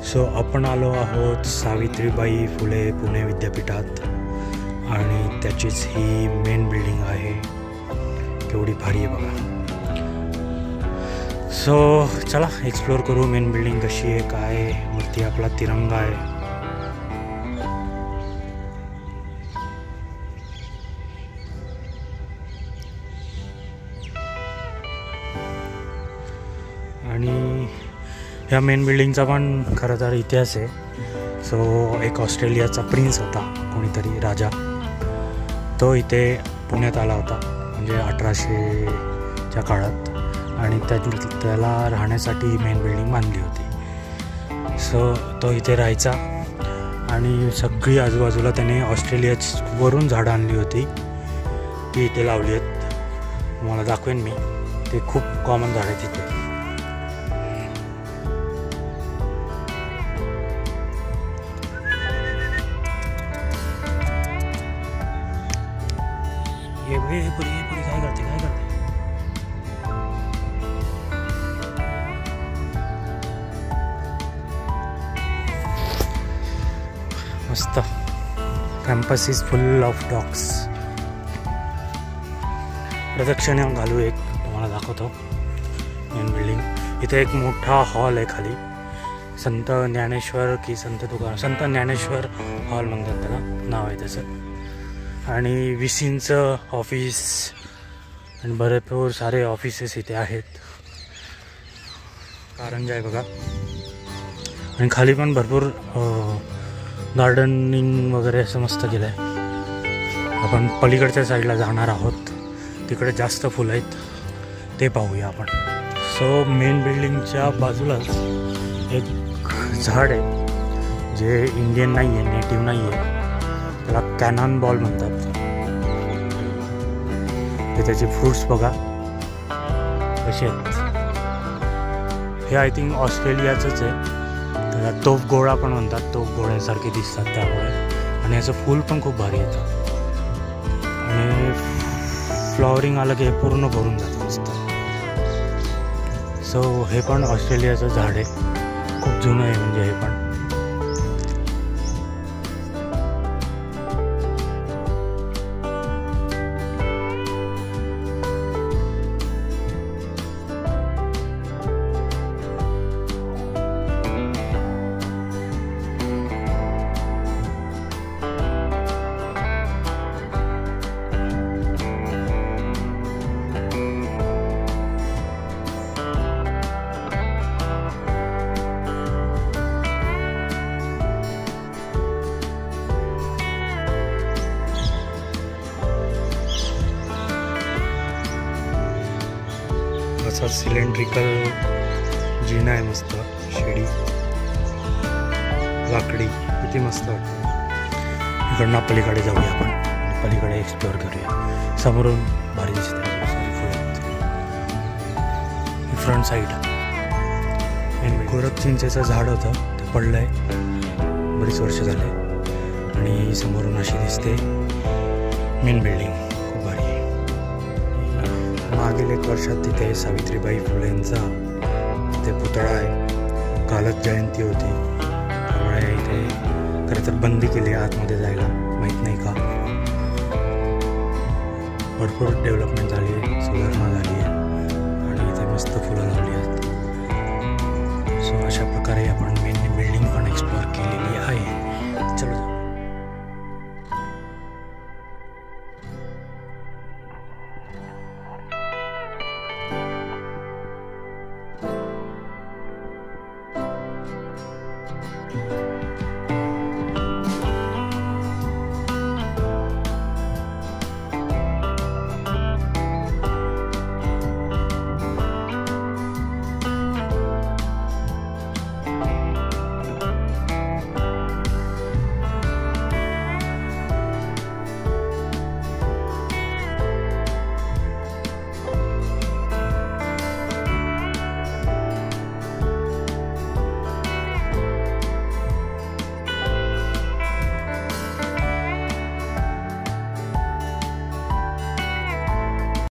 So आपण आलो आहोत सावित्रीबाई फुले पुणे विद्यापीठात आणि त्याचीच ही मेन बिल्डिंग आहे. केवढी भारी आहे बघा. सो चला एक्सप्लोर करू मेन बिल्डिंग कशी आहे काय आहे. वरती आपला तिरंगा आहे. आणि ह्या मेन बिल्डिंगचा पण खरं तर इतिहास आहे. सो एक ऑस्ट्रेलियाचा प्रिन्स होता कोणीतरी राजा, तो इथे पुण्यात आला होता म्हणजे 1800च्या काळात आणि त्याला राहण्यासाठी ही मेन बिल्डिंग बांधली होती. सो तो इथे राहायचा आणि सगळी आजूबाजूला त्याने ऑस्ट्रेलियावरून झाडं आणली होती ती इथे लावली आहेत. तुम्हाला दाखवेन मी. ते खूप कॉमन झाड आहे तिथे. ये पुरी काय करते मस्त. Campus is full of dogs. प्रदक्षिणा घालू एक तुम्हाला दाखवतो मेन बिल्डिंग. इथे एक मोठा हॉल आहे खाली. संत ज्ञानेश्वर की संत ज्ञानेश्वर हॉल म्हणतात त्याला, नाव आहे त्याचं. आणि VCचं ऑफिस आणि भरपूर सारे ऑफिसेस इथे आहेत. कारंजा आहे बघा. आणि खाली पण भरपूर गार्डनिंग वगैरे असं मस्त केलं आहे. आपण पलीकडच्या साईडला जाणार आहोत. तिकडे जास्त फुलं आहेत, ते पाहूया आपण. सो मेन बिल्डिंगच्या बाजूलाच एक झाड आहे जे इंडियन नाही आहे, नेटिव्ह नाही आहे. त्याला कॅनॉन बॉल म्हणतात. ते त्याचे फ्रूट्स बघा कसे आहेत. हे आय थिंक ऑस्ट्रेलियाचंच आहे. त्याला तोफ गोळा पण म्हणतात. तोफ गोळ्यासारखे दिसतात त्यामुळे. आणि याचं फूल पण खूप भारी येतं आणि फ्लॉवरिंग आलं की हे पूर्ण भरून जातं मस्त. सो हे पण ऑस्ट्रेलियाचं झाड आहे. खूप जुनं आहे म्हणजे हे पण. असा सिलेंड्रिकल जिना आहे मस्त. शेडी लाकडी किती मस्त वाटतं. इकडनं पलीकडे जाऊया आपण आणि पलीकडे एक्सप्लोअर करूया. समोरून भारी दिसते फ्रंट साईड. गोरख चिंचेचं झाड होतं ते पडलं आहे बरीच वर्ष झाले. आणि समोरून अशी दिसते मेन बिल्डिंग. खूप भारी आहे. मागील 1 वर्षात तिथे सावित्रीबाई फुलेंचा तिथे पुतळा आहे. कालच जयंती होती त्यामुळे इथे खरं तर बंदी केली आहे आतमध्ये जायला. माहीत नाही का. भरपूर डेव्हलपमेंट झाली आहे, सुधारणा झाली आहे आणि इथे मस्त फुलं लावली आहेत. सो अशा प्रकारे आपण मेन बिल्डिंग पण एक्सप्लोअर केलेली आहे. चलो.